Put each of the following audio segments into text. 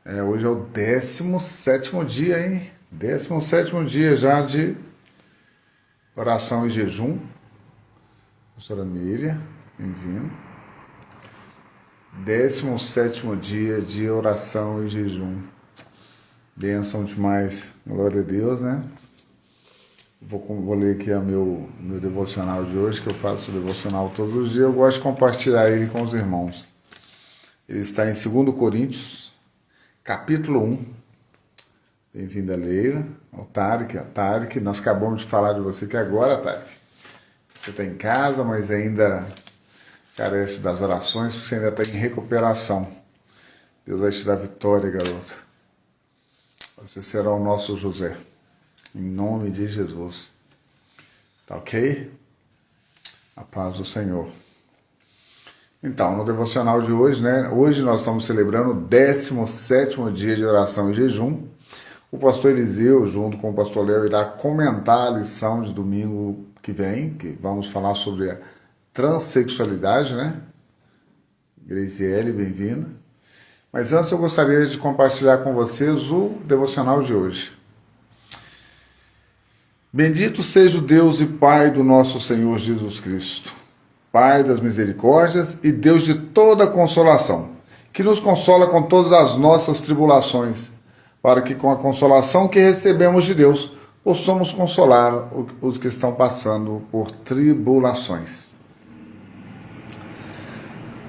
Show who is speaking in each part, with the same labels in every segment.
Speaker 1: Hoje é o 17º dia, hein? 17º dia já de oração e jejum. Professora Miriam, bem-vindo. 17º dia de oração e jejum. Bênção demais, glória a Deus, né? Vou ler aqui meu devocional de hoje, que eu faço devocional todos os dias. Eu gosto de compartilhar ele com os irmãos. Ele está em 2 Coríntios, capítulo 1. Bem-vinda, Leila. Ao Tarek, nós acabamos de falar de você que agora, Tarek, você está em casa, mas ainda carece das orações, porque você ainda está em recuperação. Deus vai te dar vitória, garoto. Você será o nosso José. Em nome de Jesus. Tá ok? A paz do Senhor. Então, no devocional de hoje, né? Hoje nós estamos celebrando o 17º dia de oração e jejum. O pastor Eliseu, junto com o pastor Léo, irá comentar a lição de domingo que vem, que vamos falar sobre a transexualidade, né? Graziele, bem-vinda. Mas antes eu gostaria de compartilhar com vocês o devocional de hoje. Bendito seja o Deus e Pai do nosso Senhor Jesus Cristo, Pai das misericórdias e Deus de toda consolação, que nos consola com todas as nossas tribulações, para que com a consolação que recebemos de Deus, possamos consolar os que estão passando por tribulações.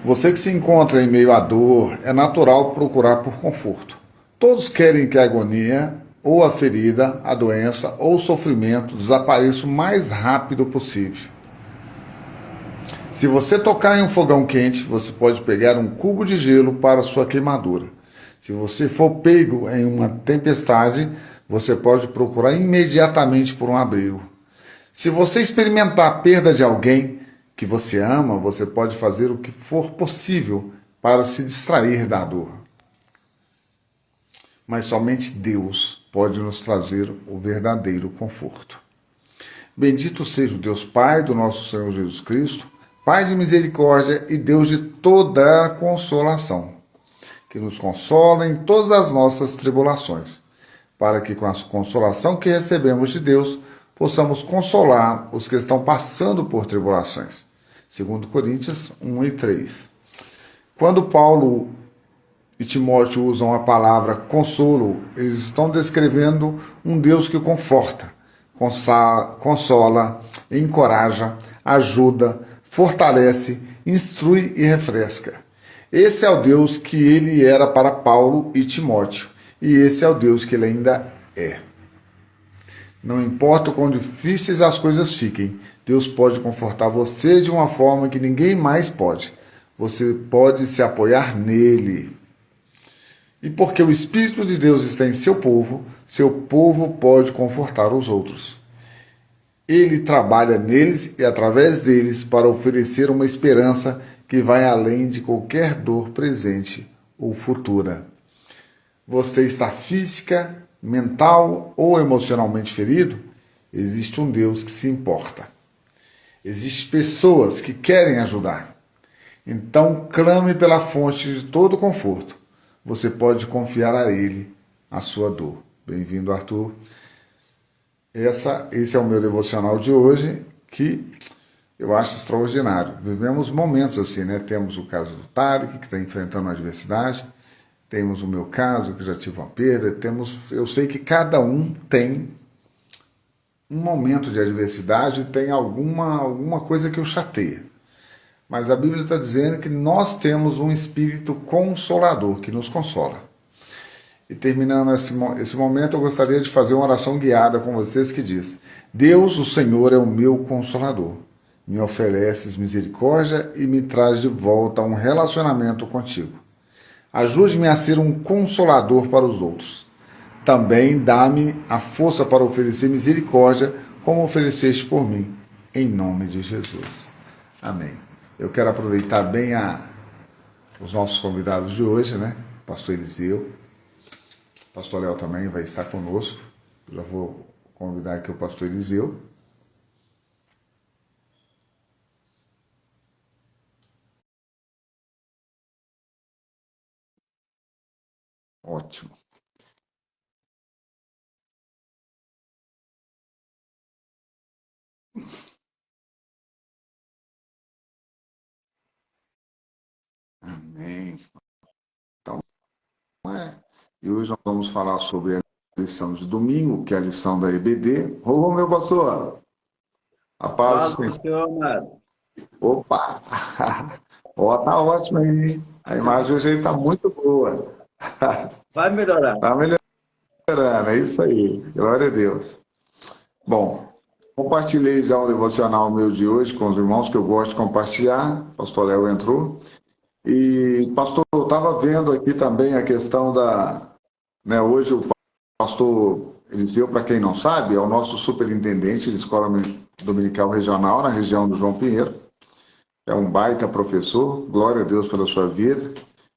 Speaker 1: Você que se encontra em meio à dor, é natural procurar por conforto. Todos querem que a agonia, ou a ferida, a doença ou o sofrimento desapareça o mais rápido possível. Se você tocar em um fogão quente, você pode pegar um cubo de gelo para sua queimadura. Se você for pego em uma tempestade, você pode procurar imediatamente por um abrigo. Se você experimentar a perda de alguém que você ama, você pode fazer o que for possível para se distrair da dor. Mas somente Deus pode nos trazer o verdadeiro conforto. Bendito seja o Deus Pai do nosso Senhor Jesus Cristo, Pai de misericórdia e Deus de toda a consolação, que nos consola em todas as nossas tribulações, para que com a consolação que recebemos de Deus, possamos consolar os que estão passando por tribulações. 2 Coríntios 1 e 3. Quando Paulo e Timóteo usam a palavra consolo, eles estão descrevendo um Deus que conforta, consola, encoraja, ajuda, fortalece, instrui e refresca. Esse é o Deus que ele era para Paulo e Timóteo, e esse é o Deus que ele ainda é. Não importa o quão difíceis as coisas fiquem, Deus pode confortar você de uma forma que ninguém mais pode. Você pode se apoiar nele. E porque o Espírito de Deus está em seu povo pode confortar os outros. Ele trabalha neles e através deles para oferecer uma esperança que vai além de qualquer dor presente ou futura. Você está física, mental ou emocionalmente ferido? Existe um Deus que se importa. Existem pessoas que querem ajudar. Então clame pela fonte de todo conforto. Você pode confiar a Ele a sua dor. Bem-vindo, Arthur. Esse é o meu devocional de hoje, que eu acho extraordinário. Vivemos momentos assim, né? Temos o caso do Tarek, que está enfrentando uma adversidade. Temos o meu caso, que já tive uma perda. Eu sei que cada um tem um momento de adversidade, tem alguma coisa que o chateia. Mas a Bíblia está dizendo que nós temos um Espírito consolador, que nos consola. E terminando esse momento, eu gostaria de fazer uma oração guiada com vocês que diz: Deus, o Senhor, é o meu consolador. Me ofereces misericórdia e me traz de volta a um relacionamento contigo. Ajude-me a ser um consolador para os outros. Também dá-me a força para oferecer misericórdia, como ofereceste por mim, em nome de Jesus. Amém. Eu quero aproveitar bem os nossos convidados de hoje, né? Pastor Eliseu, Pastor Léo também vai estar conosco. Eu já vou convidar aqui o Pastor Eliseu. Ótimo. Amém. Então, e hoje nós vamos falar sobre a lição de domingo, que é a lição da EBD. Ô, meu pastor! A paz do Senhor.
Speaker 2: Senhor, amado.
Speaker 1: Opa! Ó, tá ótimo aí. A imagem hoje está muito boa.
Speaker 2: Vai melhorar.
Speaker 1: Tá melhorando, é isso aí. Glória a Deus. Bom, compartilhei já o devocional meu de hoje com os irmãos, que eu gosto de compartilhar. O pastor Léo entrou. E, pastor, eu estava vendo aqui também a questão da... Né, hoje o pastor Eliseu, para quem não sabe, é o nosso superintendente de escola dominical regional na região do João Pinheiro. É um baita professor, glória a Deus pela sua vida.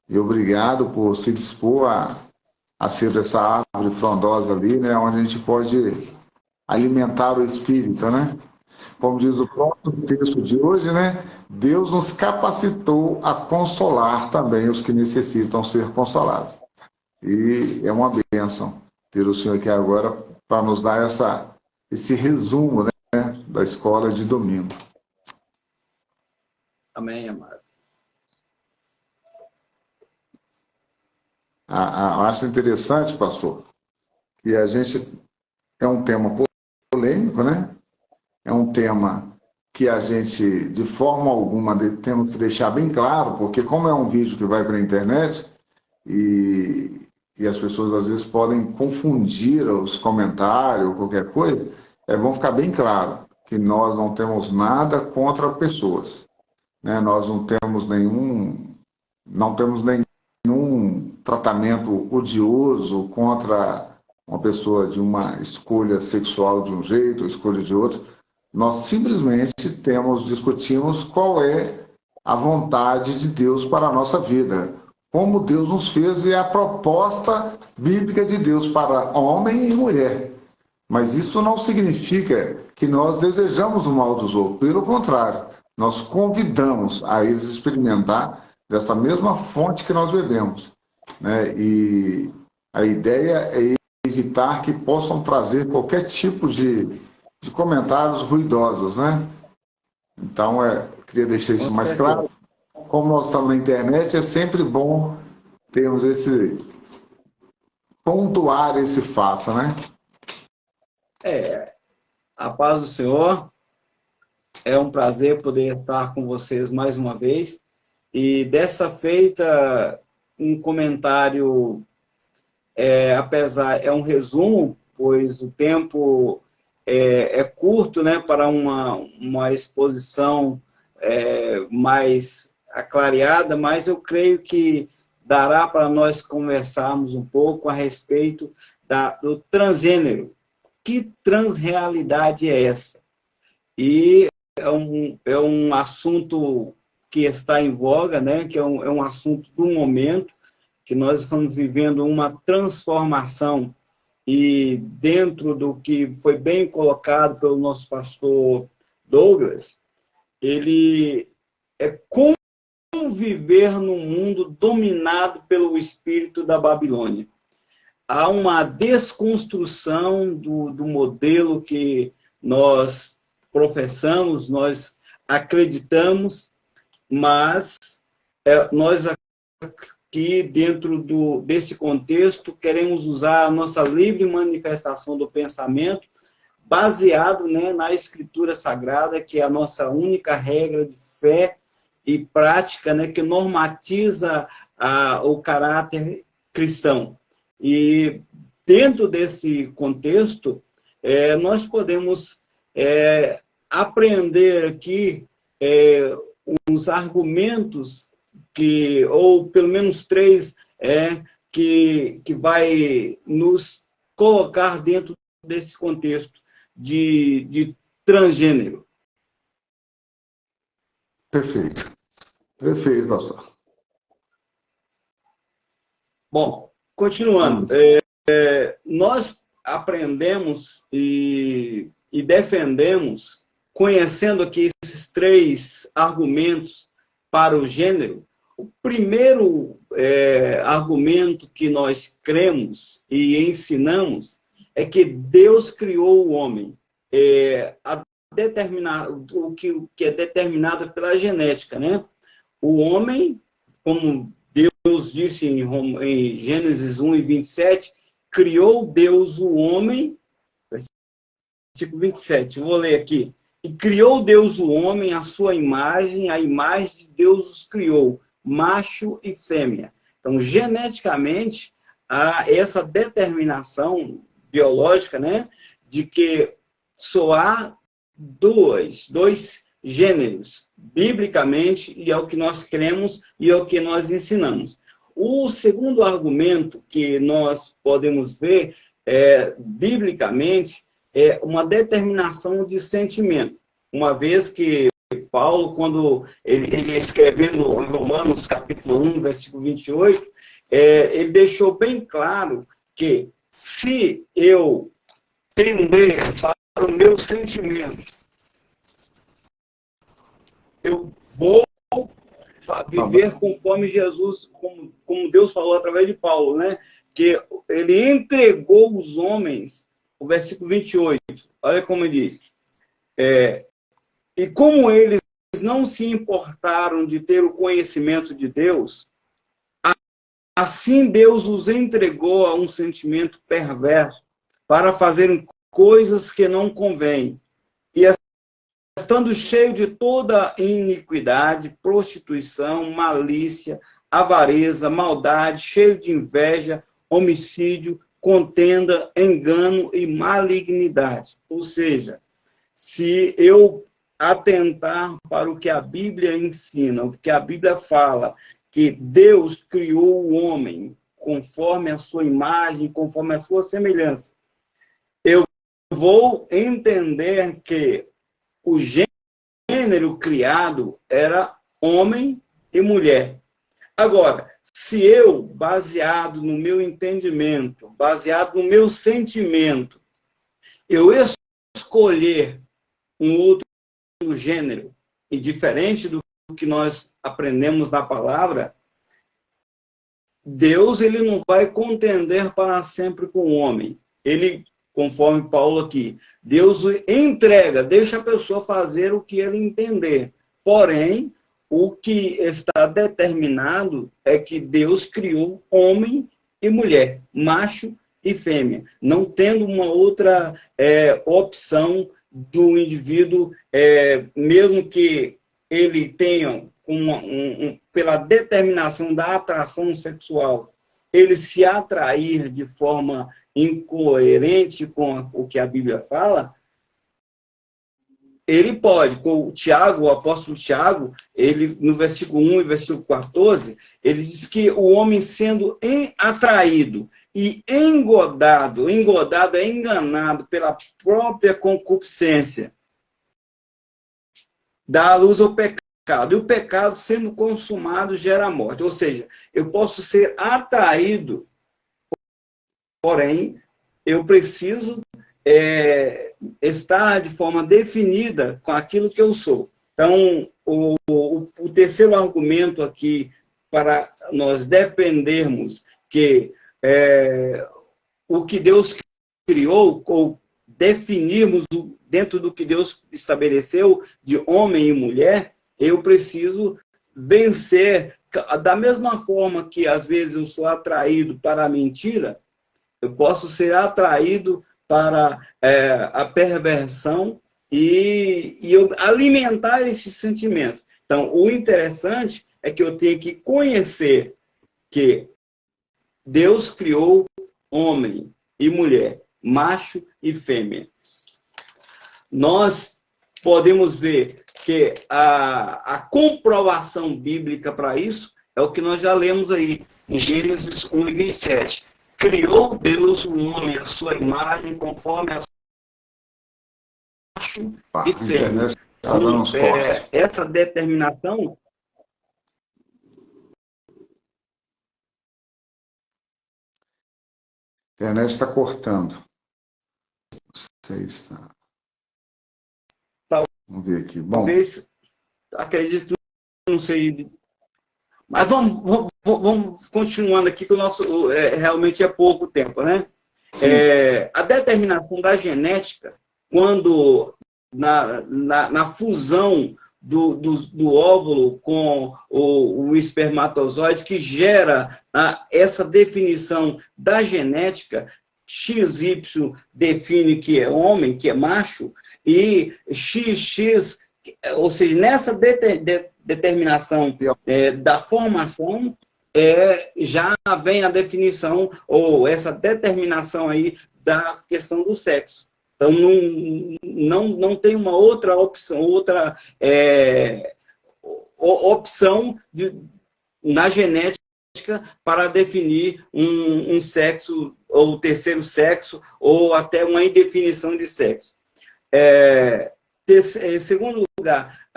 Speaker 1: E obrigado por se dispor a ser essa árvore frondosa ali, né, onde a gente pode alimentar o espírito, né? Como diz o próprio texto de hoje, né? Deus nos capacitou a consolar também os que necessitam ser consolados. E é uma bênção ter o senhor aqui agora para nos dar esse resumo, né, da escola de domingo.
Speaker 2: Amém, amado.
Speaker 1: Acho interessante, pastor, que a gente é um tema polêmico, né? É um tema que a gente, de forma alguma, temos que deixar bem claro, porque como é um vídeo que vai para a internet e as pessoas às vezes podem confundir os comentários ou qualquer coisa, é bom ficar bem claro que nós não temos nada contra pessoas, né? Nós não temos nenhum tratamento odioso contra uma pessoa de uma escolha sexual de um jeito, ou escolha de outro. Nós simplesmente discutimos qual é a vontade de Deus para a nossa vida, como Deus nos fez e a proposta bíblica de Deus para homem e mulher. Mas isso não significa que nós desejamos o mal dos outros. Pelo contrário, nós convidamos a eles experimentar dessa mesma fonte que nós bebemos, né? E a ideia é evitar que possam trazer qualquer tipo de comentários ruidosos, né? Então, queria deixar isso mais claro. Como nós estamos na internet, é sempre bom termos pontuar esse fato, né?
Speaker 2: A paz do Senhor. É um prazer poder estar com vocês mais uma vez. E dessa feita, um comentário, apesar, é um resumo, pois o tempo é curto, né, para uma exposição mais aclareada, mas eu creio que dará para nós conversarmos um pouco a respeito do transgênero. Que transrealidade é essa? E é um assunto que está em voga, né? Que é um assunto do momento, que nós estamos vivendo uma transformação, e dentro do que foi bem colocado pelo nosso pastor Douglas, ele é como viver num mundo dominado pelo espírito da Babilônia. Há uma desconstrução do modelo que nós professamos, nós acreditamos, mas nós aqui, dentro desse contexto, queremos usar a nossa livre manifestação do pensamento, baseado, né, na Escritura Sagrada, que é a nossa única regra de fé e prática, né, que normatiza o caráter cristão. E dentro desse contexto, nós podemos aprender aqui uns argumentos ou pelo menos 3, que vai nos colocar dentro desse contexto de transgênero.
Speaker 1: Perfeito. Perfeito, pastor.
Speaker 2: Bom, continuando. Nós aprendemos e defendemos, conhecendo aqui esses 3 argumentos para o gênero, primeiro argumento que nós cremos e ensinamos é que Deus criou o homem. O que é determinado pela genética, né? O homem, como Deus disse em Gênesis 1:27, criou Deus o homem, versículo 27, eu vou ler aqui. E criou Deus o homem à sua imagem, a imagem de Deus os criou, macho e fêmea. Então, geneticamente, há essa determinação biológica, né, de que só há dois gêneros, biblicamente, e é o que nós cremos e é o que nós ensinamos. O segundo argumento que nós podemos ver, biblicamente, é uma determinação de sentimento. Uma vez que Paulo, quando ele escrevendo em Romanos, capítulo 1, versículo 28, ele deixou bem claro que se eu tender para o meu sentimento, eu vou viver conforme Jesus, como Deus falou através de Paulo, né? Que ele entregou os homens, o versículo 28, olha como ele diz, e como eles não se importaram de ter o conhecimento de Deus, assim Deus os entregou a um sentimento perverso para fazerem coisas que não convêm. E estando cheio de toda iniquidade, prostituição, malícia, avareza, maldade, cheio de inveja, homicídio, contenda, engano e malignidade. Ou seja, se eu atentar para o que a Bíblia ensina, o que a Bíblia fala, que Deus criou o homem conforme a sua imagem, conforme a sua semelhança, eu vou entender que o gênero criado era homem e mulher. Agora, se eu, baseado no meu entendimento, baseado no meu sentimento, eu escolher um outro gênero, e diferente do que nós aprendemos na palavra, Deus ele não vai contender para sempre com o homem. Ele, conforme Paulo aqui, Deus entrega, deixa a pessoa fazer o que ele entender. Porém, o que está determinado é que Deus criou homem e mulher, macho e fêmea, não tendo uma outra opção do indivíduo, mesmo que ele tenha pela determinação da atração sexual, ele se atrair de forma incoerente com o que a Bíblia fala, ele pode. Com o Tiago, o apóstolo Tiago, ele, no versículo 1 e versículo 14, ele diz que o homem sendo atraído e engodado é enganado pela própria concupiscência, dá à luz ao pecado. E o pecado, sendo consumado, gera morte. Ou seja, eu posso ser atraído, porém, eu preciso estar de forma definida com aquilo que eu sou. Então, o terceiro argumento aqui, para nós defendermos que o que Deus criou, ou definirmos dentro do que Deus estabeleceu de homem e mulher, eu preciso vencer. Da mesma forma que às vezes eu sou atraído para a mentira, eu posso ser atraído para a perversão e eu alimentar esse sentimento. Então, o interessante é que eu tenho que conhecer que Deus criou homem e mulher, macho e fêmea. Nós podemos ver que a comprovação bíblica para isso é o que nós já lemos aí, em Gênesis 1:27. Criou Deus o homem à sua imagem, conforme a macho e fêmea. Então, essa determinação...
Speaker 1: A internet está cortando. Não sei se está... Vamos ver aqui. Bom,
Speaker 2: talvez, acredito, não sei, Mas vamos continuando aqui, que o nosso realmente é pouco tempo, né? A determinação da genética, quando na fusão do óvulo com o espermatozoide, que gera essa definição da genética, XY define que é homem, que é macho, e XX, ou seja, nessa determinação da formação, já vem a definição, ou essa determinação aí da questão do sexo. Então, não tem uma outra opção, opção na genética para definir um sexo, ou terceiro sexo, ou até uma indefinição de sexo. Segundo lugar,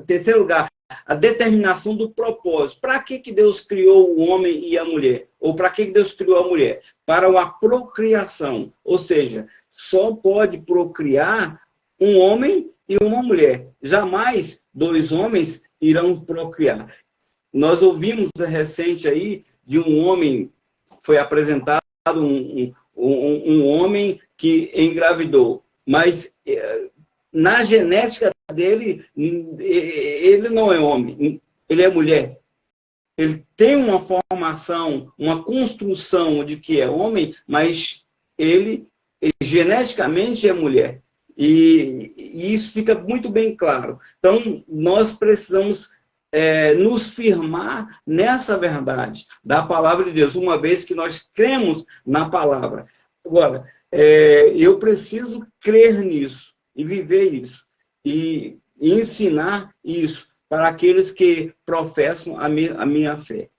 Speaker 2: terceiro lugar, a determinação do propósito. Para que Deus criou o homem e a mulher? Ou para que Deus criou a mulher? Para a procriação. Ou seja, só pode procriar um homem e uma mulher. Jamais dois homens irão procriar. Nós ouvimos recente aí de um homem, foi apresentado um homem que engravidou, mas na genética dele, ele não é homem, ele é mulher. Ele tem uma formação, uma construção de que é homem, mas ele geneticamente é mulher. E isso fica muito bem claro. Então, nós precisamos nos firmar nessa verdade da palavra de Deus, uma vez que nós cremos na palavra. Agora, eu preciso crer nisso e viver isso, e ensinar isso para aqueles que professam a minha fé.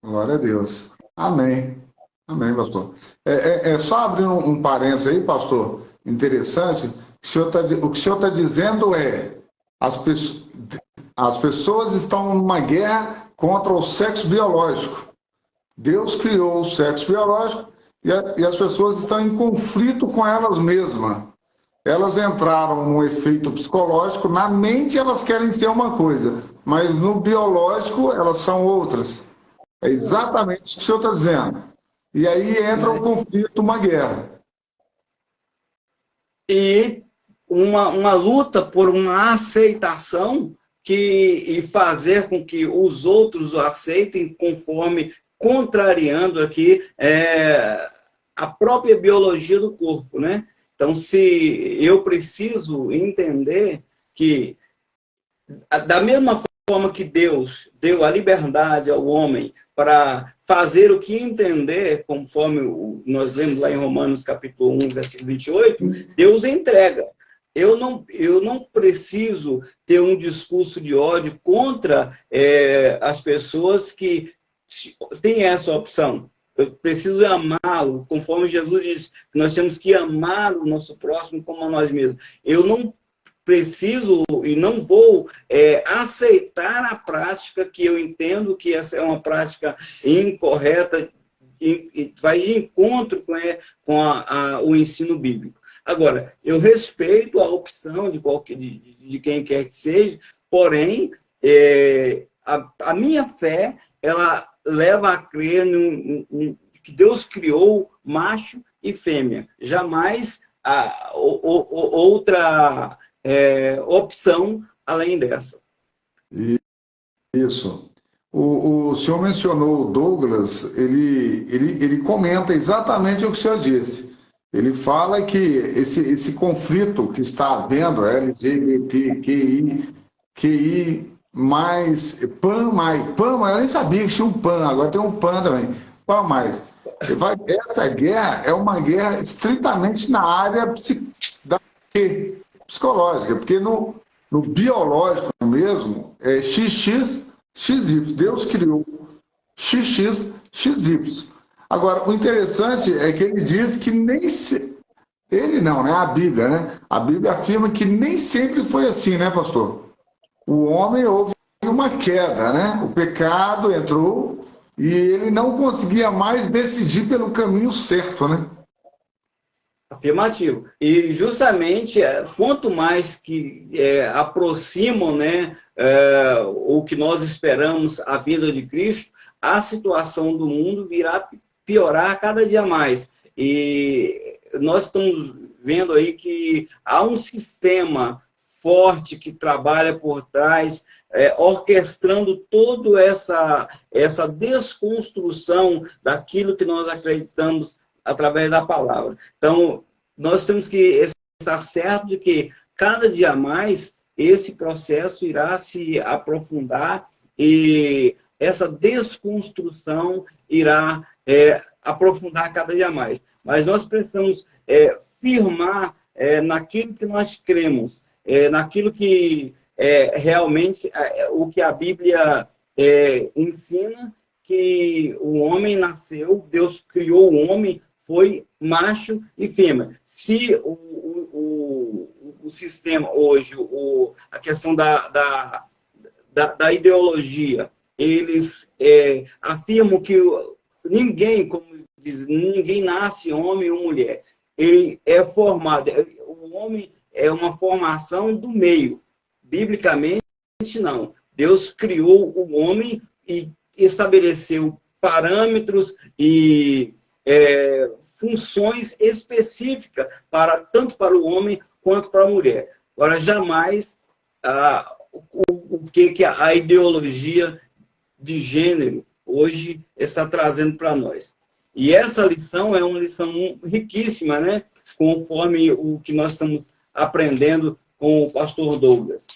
Speaker 1: Glória a Deus. Amém. Amém, pastor. Só abrir um parênteses aí, pastor, interessante. O que o senhor está dizendo as pessoas estão numa guerra contra o sexo biológico. Deus criou o sexo biológico e as pessoas estão em conflito com elas mesmas. Elas entraram num efeito psicológico, na mente elas querem ser uma coisa, mas no biológico elas são outras. É exatamente o que o senhor está dizendo. E aí entra um conflito, uma guerra.
Speaker 2: E uma luta por uma aceitação e fazer com que os outros o aceitem conforme, contrariando aqui a própria biologia do corpo, né? Então, se eu preciso entender que, da mesma forma que Deus deu a liberdade ao homem para fazer o que entender, conforme nós lemos lá em Romanos capítulo 1, versículo 28, Deus entrega. Eu não preciso ter um discurso de ódio contra as pessoas que têm essa opção. Eu preciso amá-lo, conforme Jesus disse, que nós temos que amar o nosso próximo como a nós mesmos. Eu não preciso e não vou aceitar a prática que eu entendo que essa é uma prática incorreta e vai de encontro com o ensino bíblico. Agora, eu respeito a opção de quem quer que seja, porém, a minha fé, ela leva a crer que Deus criou macho e fêmea. Jamais outra opção além dessa.
Speaker 1: Isso. O senhor mencionou o Douglas, ele comenta exatamente o que o senhor disse. Ele fala que esse conflito que está havendo, LGBTQI, mais PAN, eu nem sabia que tinha um PAN, agora tem um PAN também, PAN mais. Essa guerra é uma guerra estritamente na área psicológica, porque no biológico mesmo é XX, XY. Deus criou XX, XY. Agora, o interessante é que ele diz que ele não, né? A Bíblia, né? A Bíblia afirma que nem sempre foi assim, né, pastor? O homem houve uma queda, né? O pecado entrou e ele não conseguia mais decidir pelo caminho certo, né?
Speaker 2: Afirmativo. E justamente, quanto mais que aproximam, né, o que nós esperamos, a vinda de Cristo, a situação do mundo virá piorar cada dia mais. E nós estamos vendo aí que há um sistema forte que trabalha por trás, orquestrando toda essa desconstrução daquilo que nós acreditamos através da palavra. Então, nós temos que estar certo de que cada dia mais esse processo irá se aprofundar e essa desconstrução irá aprofundar cada dia mais. Mas nós precisamos firmar naquilo que nós cremos, naquilo que realmente o que a Bíblia ensina, que o homem nasceu, Deus criou o homem, foi macho e fêmea. Se o sistema hoje, a questão da ideologia, eles afirmam que ninguém, como diz, ninguém nasce homem ou mulher. Ele é formado, o homem é uma formação do meio. Biblicamente, não. Deus criou o homem e estabeleceu parâmetros e funções específicas tanto para o homem quanto para a mulher. Agora, jamais o que a ideologia de gênero hoje está trazendo para nós. E essa lição é uma lição riquíssima, né? Conforme o que nós estamos aprendendo com o pastor Douglas.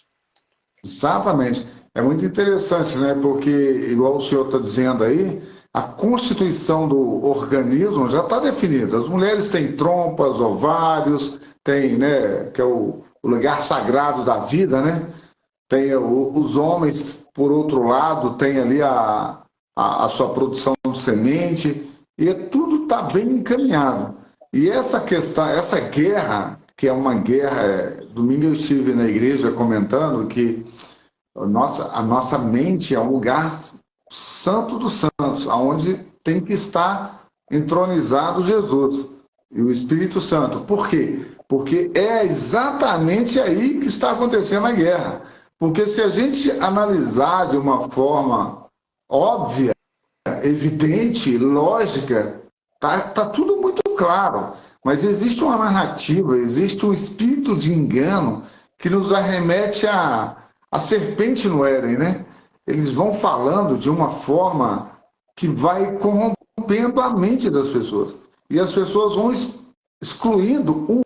Speaker 1: Exatamente. É muito interessante, né? Porque, igual o senhor está dizendo aí, a constituição do organismo já está definida. As mulheres têm trompas, ovários, tem, né, que é o lugar sagrado da vida, né? Tem os homens, por outro lado, tem ali a sua produção de semente, e tudo está bem encaminhado. E essa questão, essa guerra, que é uma guerra, domingo eu estive na igreja comentando que a nossa mente é um lugar santo dos santos, onde tem que estar entronizado Jesus e o Espírito Santo. Por quê? Porque é exatamente aí que está acontecendo a guerra. Porque se a gente analisar de uma forma óbvia, evidente, lógica, tá tudo muito claro. Mas existe uma narrativa, existe um espírito de engano que nos arremete a serpente no Éden, né? Eles vão falando de uma forma que vai corrompendo a mente das pessoas. E as pessoas vão excluindo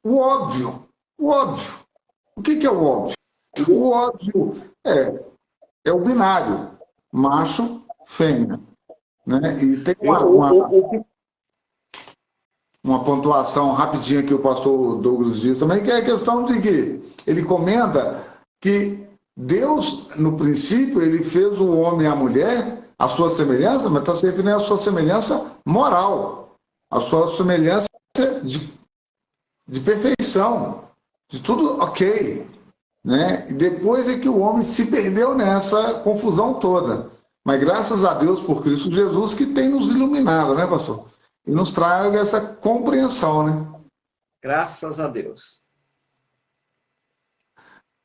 Speaker 1: o óbvio. O óbvio. O que é o óbvio? O óbvio é o binário. Macho, fêmea. Né? E tem uma pontuação rapidinha que o pastor Douglas diz também, que é a questão de que ele comenta que Deus, no princípio, ele fez o homem e a mulher a sua semelhança, mas está se referindo à sua semelhança moral, a sua semelhança de perfeição, de tudo ok. Né? E depois é que o homem se perdeu nessa confusão toda. Mas graças a Deus por Cristo Jesus que tem nos iluminado, né, pastor? E nos traga essa compreensão, né?
Speaker 2: Graças a Deus.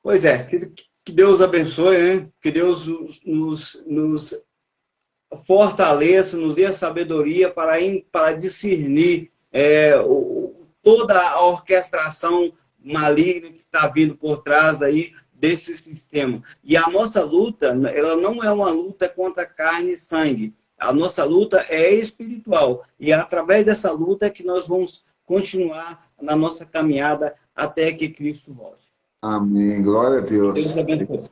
Speaker 2: Pois é, que Deus abençoe, né? Que Deus nos fortaleça, nos dê a sabedoria para discernir toda a orquestração maligna que está vindo por trás aí desse sistema. E a nossa luta, ela não é uma luta contra carne e sangue. A nossa luta é espiritual. E é através dessa luta que nós vamos continuar na nossa caminhada até que Cristo volte.
Speaker 1: Amém. Glória a Deus.
Speaker 2: Deus abençoe.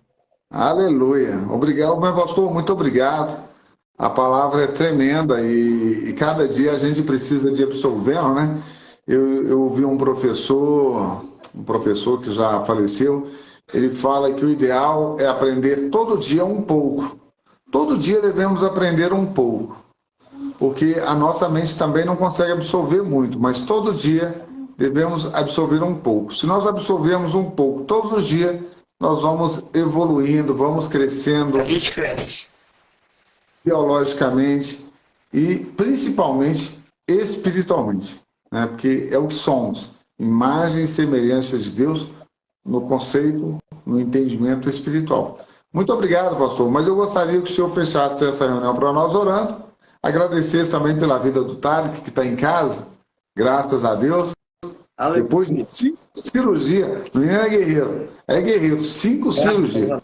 Speaker 1: Aleluia. Obrigado, meu pastor. Muito obrigado. A palavra é tremenda e cada dia a gente precisa de absorvê-la, né? Eu ouvi um professor que já faleceu, ele fala que o ideal é aprender todo dia um pouco. Todo dia devemos aprender um pouco, porque a nossa mente também não consegue absorver muito, mas todo dia devemos absorver um pouco. Se nós absorvermos um pouco todos os dias, nós vamos evoluindo, vamos crescendo.
Speaker 2: A gente cresce.
Speaker 1: Biologicamente e principalmente espiritualmente. né? Porque é o que somos, imagem e semelhança de Deus no conceito, no entendimento espiritual. Muito obrigado, pastor, mas eu gostaria que o senhor fechasse essa reunião para nós orando, agradecer também pela vida do Tarek, que está em casa, graças a Deus, depois de 5 cirurgias, o menino é guerreiro, 5 cirurgias.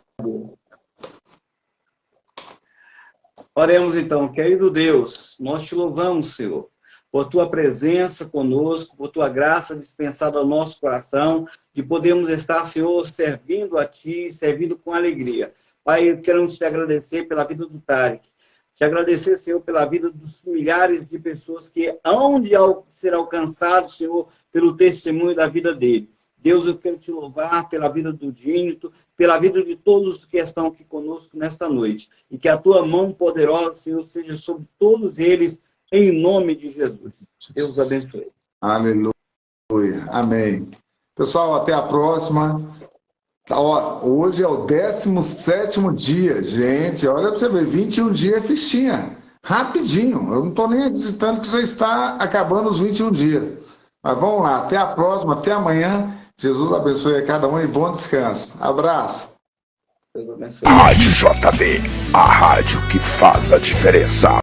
Speaker 2: Oremos então, querido Deus, nós te louvamos, Senhor, por tua presença conosco, por tua graça dispensada ao nosso coração, de podermos estar, Senhor, servindo a ti, servindo com alegria. Pai, queremos te agradecer pela vida do Tarek, te agradecer, Senhor, pela vida dos milhares de pessoas que hão de ser alcançados, Senhor, pelo testemunho da vida dele. Deus, eu quero te louvar pela vida do Dínito, pela vida de todos que estão aqui conosco nesta noite. E que a tua mão poderosa, Senhor, seja sobre todos eles, em nome de Jesus. Deus abençoe.
Speaker 1: Aleluia. Amém. Pessoal, até a próxima. Hoje é o 17º dia. Gente, olha para você ver, 21 dias é fichinha. Rapidinho. Eu não estou nem acreditando que já está acabando os 21 dias. Mas vamos lá. Até a próxima. Até amanhã. Jesus abençoe a cada um e bom descanso. Abraço.
Speaker 2: Deus abençoe.
Speaker 3: Rádio JB, a rádio que faz a diferença.